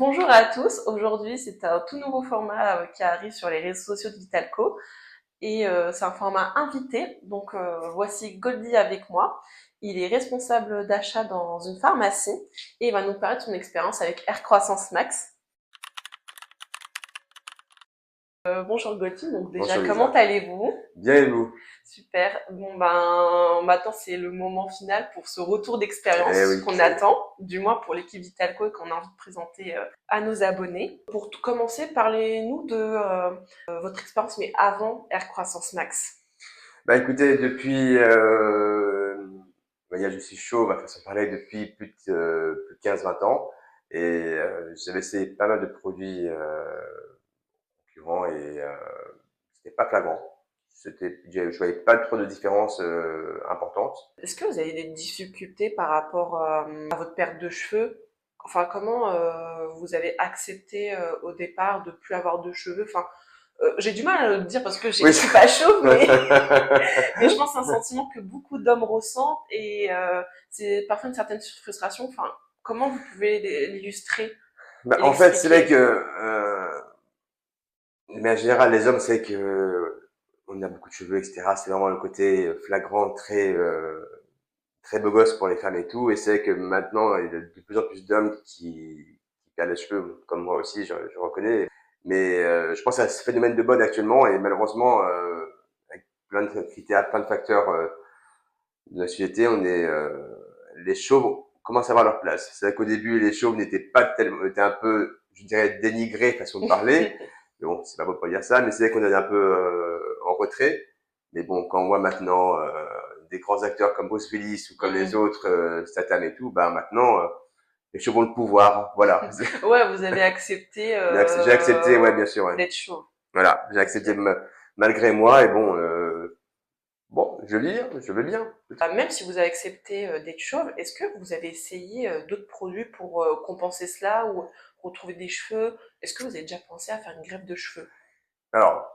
Bonjour à tous, aujourd'hui c'est un tout nouveau format qui arrive sur les réseaux sociaux de Vitalco et c'est un format invité, donc voici Goldie avec moi. Il est responsable d'achat dans une pharmacie et il va nous parler de son expérience avec Air Croissance Max. Bonjour Goldie, donc déjà Bonjour comment Lisa. allez-vous? Bien et vous? Super. Bon ben maintenant c'est le moment final pour ce retour Eh d'expérience oui, qu'on ça y est. attend, du moins pour l'équipe Vitalco et qu'on a envie de présenter à nos abonnés. Pour tout commencer, parlez-nous de votre expérience mais avant Air Croissance Max. Bah écoutez, depuis, je suis chauve, à façon de parler, depuis plus de 15-20 ans. Et j'avais essayé pas mal de produits concurrents et c'était pas flagrant. Je voyais pas trop de différence importante. Est-ce que vous avez des difficultés par rapport à votre perte de cheveux? Enfin, comment vous avez accepté au départ de plus avoir de cheveux? Enfin, j'ai du mal à le dire parce que je Oui. suis pas chauve, mais je pense que c'est un sentiment que beaucoup d'hommes ressentent et c'est parfois une certaine frustration. Enfin, comment vous pouvez l'illustrer Bah, et en fait, c'est vrai l'expliquer? que, mais en général, les hommes, c'est que on a beaucoup de cheveux, etc. C'est vraiment le côté flagrant, très beau gosse pour les femmes et tout. Et c'est que maintenant, il y a de plus en plus d'hommes qui perdent les cheveux, comme moi aussi, je reconnais. Mais je pense à ce phénomène de mode actuellement et malheureusement, avec plein de critères, plein de facteurs de la société, les chauves commencent à avoir leur place. C'est vrai qu'au début, les chauves n'étaient pas tellement, étaient un peu, je dirais, dénigrés façon de parler. Mais bon, c'est pas beau pour dire ça, mais c'est vrai qu'on est un peu en retrait. Mais bon, quand on voit maintenant des grands acteurs comme Bruce Willis ou comme les Mhm. autres, Statham et tout, ben maintenant, les chauves ont le pouvoir. Voilà. Ouais, vous avez accepté J'ai accepté, ouais, bien sûr, ouais. d'être chauve. Voilà, j'ai accepté Ok. malgré moi et bon, bon, je veux bien. Même si vous avez accepté d'être chauve, est-ce que vous avez essayé d'autres produits pour compenser cela ou retrouver des cheveux? Est-ce que vous avez déjà pensé à faire une greffe de cheveux? Alors,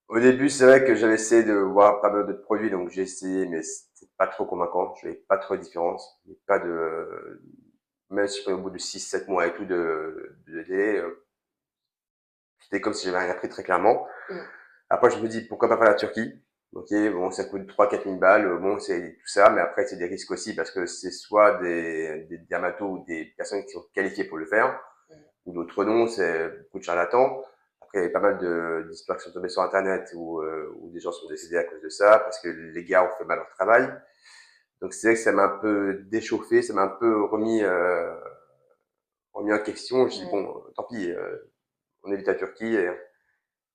au début, c'est vrai que j'avais essayé de voir pas mal de produits, donc j'ai essayé, mais c'était pas trop convaincant. Je n'avais pas trop de différence. Il y avait pas de, même si au bout de 6-7 mois et tout de délai, c'était comme si j'avais rien appris très clairement. Mm. Après, je me dis, pourquoi pas faire la Turquie? Ok, bon, ça coûte 3-4 000 balles, bon, c'est tout ça, mais après, c'est des risques aussi parce que c'est soit des dermatos ou des personnes qui sont qualifiées pour le faire, Mm. ou d'autres non, c'est beaucoup de charlatans. Après, il y a pas mal d'histoires qui sont tombées sur Internet où des gens sont décédés à cause de ça, parce que les gars ont fait mal leur travail. Donc c'est vrai que ça m'a un peu déchauffé, ça m'a un peu remis en question. Je dis Mm. bon, tant pis, on évite la Turquie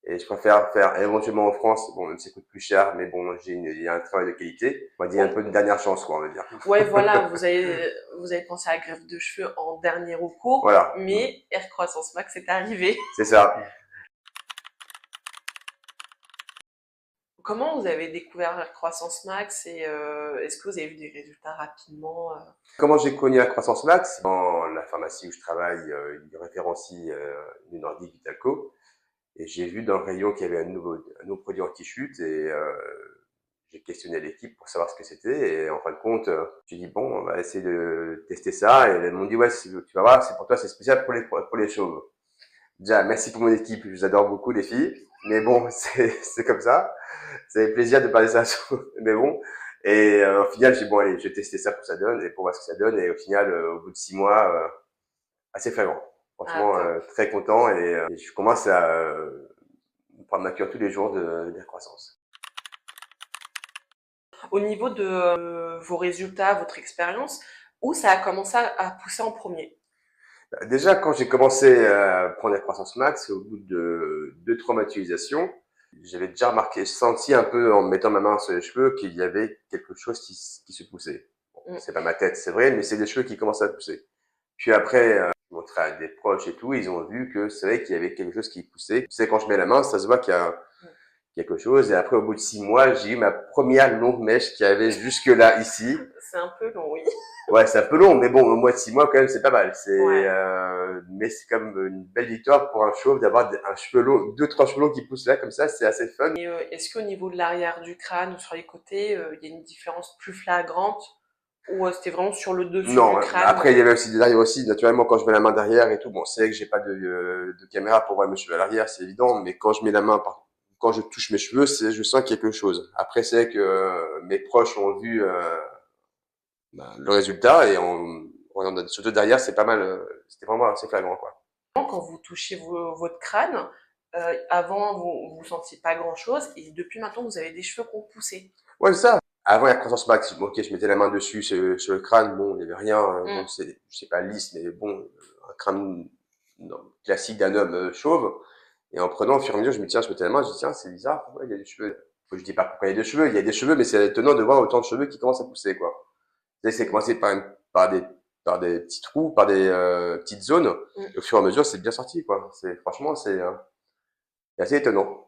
et je préfère faire éventuellement en France. Bon, même si ça coûte plus cher, mais bon, il y a un travail de qualité. On va dire un Donc, peu de dernière chance, quoi, on va dire. ouais, voilà, vous avez pensé à la greffe de cheveux en dernier recours, Voilà, mais Air Croissance Max est arrivé. c'est ça. Comment vous avez découvert Air Croissance Max et est-ce que vous avez vu des résultats rapidement? Comment j'ai connu la croissance max? Dans la pharmacie où je travaille, il référencie une Nordique Vitalco. Et j'ai vu dans le rayon qu'il y avait un nouveau produit anti-chute et j'ai questionné l'équipe pour savoir ce que c'était. Et en fin de compte, j'ai dit bon, on va essayer de tester ça. Et elles m'ont dit ouais, tu vas voir, c'est pour toi, c'est spécial pour les chauves. Déjà, merci pour mon équipe, je vous adore beaucoup les filles. Mais bon, c'est comme ça. Ça fait plaisir de parler de ça, mais bon. Et au final, j'ai dit bon allez, je vais tester ça pour que ça donne et pour voir ce que ça donne. Et au final, au bout de 6 mois, assez flagrant. Ah, Franchement, top. très content et je commence à prendre ma cure tous les jours de croissance. Au niveau de vos résultats, votre expérience, où ça a commencé à pousser en premier? Déjà, quand j'ai commencé à prendre la croissance max, au bout de 2 traumatisations, j'avais déjà remarqué, senti un peu en mettant ma main sur les cheveux qu'il y avait quelque chose qui se poussait. Bon, Mm. c'est pas ma tête, c'est vrai, mais c'est des cheveux qui commençaient à pousser. Puis après, je montrais à des proches et tout, ils ont vu que c'est vrai qu'il y avait quelque chose qui poussait. Tu sais, quand je mets la main, ça se voit qu'il y a quelque chose. Et après, au bout de 6 mois, j'ai eu ma première longue mèche qui avait jusque-là ici. C'est un peu long, oui. Ouais, c'est un peu long, mais bon, au mois de 6 mois, quand même, c'est pas mal. Ouais. Mais c'est comme une belle victoire pour un chauve d'avoir un cheveu long, 2-3 cheveux longs qui poussent là, comme ça, c'est assez fun. Et est-ce qu'au niveau de l'arrière du crâne ou sur les côtés, il y a une différence plus flagrante Ou c'était vraiment sur le dessus Non, du crâne? après il y avait aussi derrière aussi, naturellement quand je mets la main derrière et tout, bon c'est vrai que j'ai pas de caméra pour voir mes cheveux à l'arrière, c'est évident, mais quand je mets la main, quand je touche mes cheveux, je sens quelque chose. Après c'est vrai que mes proches ont vu le résultat et surtout derrière c'est pas mal, c'était vraiment assez flagrant quoi. Quand vous touchez votre crâne, avant vous sentiez pas grand-chose et depuis maintenant vous avez des cheveux qui ont poussé. Ouais c'est ça. Avant la croissance max, bon, ok je mettais la main dessus sur le crâne, bon il y avait rien, bon Mm. c'est pas lisse mais bon un crâne non, classique d'un homme chauve. Et en prenant au fur et à mesure, je me dis, tiens, je mettais la main, je dis, tiens, c'est bizarre, pourquoi il y a des cheveux? Je dis pas pourquoi il y a des cheveux, il y a des cheveux, mais c'est étonnant de voir autant de cheveux qui commencent à pousser, quoi. Tu sais, c'est commencé par des petits trous, par des petites zones, Mm. et au fur et à mesure, c'est bien sorti, quoi. Franchement, c'est assez étonnant.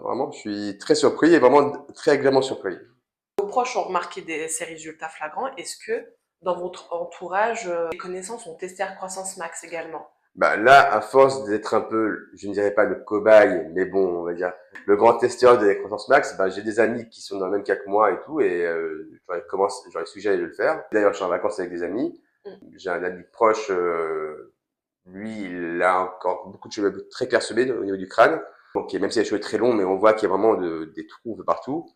Vraiment, je suis très surpris et vraiment très agréablement surpris. Vos proches ont remarqué ces résultats flagrants. Est-ce que dans votre entourage, les connaissances ont testé Air Croissance Max également? Bah là, à force d'être un peu, je ne dirais pas le cobaye, mais bon, on va dire le grand testeur de la croissance max, bah j'ai des amis qui sont dans le même cas que moi et tout, et j'aurais suggéré de le faire. D'ailleurs, je suis en vacances avec des amis. Mm. J'ai un ami proche, lui, il a encore beaucoup de cheveux très clairsemés au niveau du crâne. Donc, même si les cheveux très longs, mais on voit qu'il y a vraiment des trous un peu partout.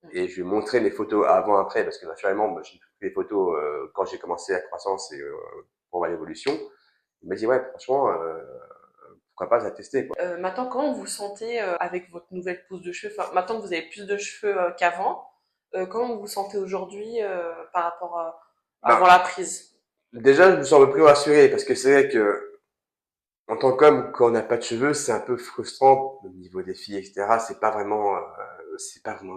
Mm. Et je lui ai montré mes photos avant-après, parce que naturellement, moi, j'ai pris des photos quand j'ai commencé la croissance et pour voir l'évolution. Il m'a dit, ouais, franchement, pourquoi pas la tester, quoi. Maintenant, comment vous vous sentez avec votre nouvelle pousse de cheveux? Enfin, maintenant que vous avez plus de cheveux qu'avant, comment vous vous sentez aujourd'hui par rapport à avant Ben, la prise? déjà, je me sens un peu plus rassuré, parce que c'est vrai que, en tant qu'homme, quand on n'a pas de cheveux, c'est un peu frustrant au niveau des filles, etc. C'est pas vraiment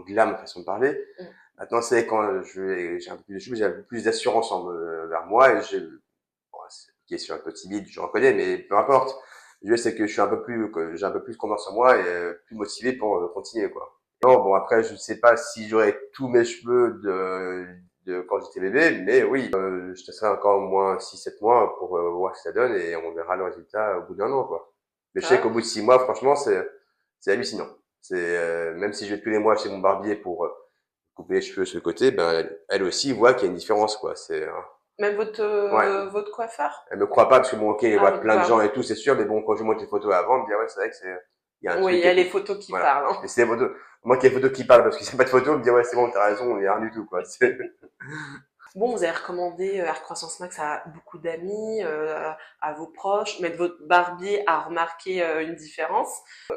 glam, ma façon de parler. Mm. Maintenant, c'est vrai, quand j'ai un peu plus de cheveux, j'ai un peu plus d'assurance vers moi, et bon, c'est une question un peu timide, je reconnais, mais peu importe. Je sais que j'ai un peu plus confiance en moi et plus motivé pour continuer, quoi. Non, bon, après, je ne sais pas si j'aurai tous mes cheveux de quand j'étais bébé, mais oui, je testerai encore au moins 6 7 mois pour voir ce que ça donne et on verra le résultat au bout d'un an, quoi. Mais je sais qu'au Ah, bout de 6 mois, franchement, c'est hallucinant. Même si je vais tous les mois chez mon barbier pour couper les cheveux sur le côté, ben, elle aussi voit qu'il y a une différence, quoi. même Ouais. votre coiffeur? Elle me croit pas parce que bon, ok, elle Ah, voit votre plein de gens barbe. et tout, c'est sûr, mais bon, quand je monte les photos avant, elle me dit, ah ouais, c'est vrai que il y a un Oui, il truc y a et les tout. photos qui Voilà. parlent, Et hein. c'est les photos, moi qui ai les photos qui parlent parce qu'il n'y a pas de photos, elle me dit, ouais, c'est bon, t'as raison, il y a rien du tout, quoi. Bon, vous avez recommandé Air Croissance Max à beaucoup d'amis, à vos proches, mais votre barbier a remarqué une différence.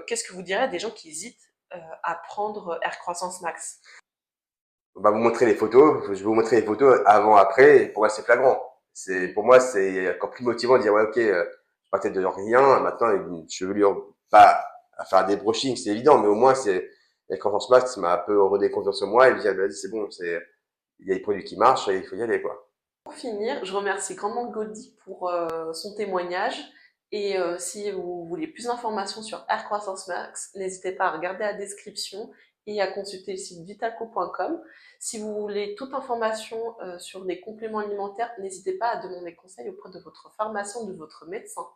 Qu'est-ce que vous direz à des gens qui hésitent à prendre Air Croissance Max? On va vous montrer les photos, je vais vous montrer les photos avant, après, et pour moi, c'est flagrant. Mm. Pour moi, c'est encore plus motivant de dire, ouais, ok, je partais de rien, maintenant, je veux lui, pas à faire des brushings, c'est évident, mais au moins, la confiance max m'a un peu redonné confiance en moi et me dire, vas-y, c'est bon, il y a des produits qui marchent et il faut y aller, quoi. Pour finir, je remercie grandement Goldie pour son témoignage. Et si vous voulez plus d'informations sur Air Croissance Max, n'hésitez pas à regarder la description et à consulter le site vitalco.com. Si vous voulez toute information sur des compléments alimentaires, n'hésitez pas à demander conseil auprès de votre pharmacien ou de votre médecin.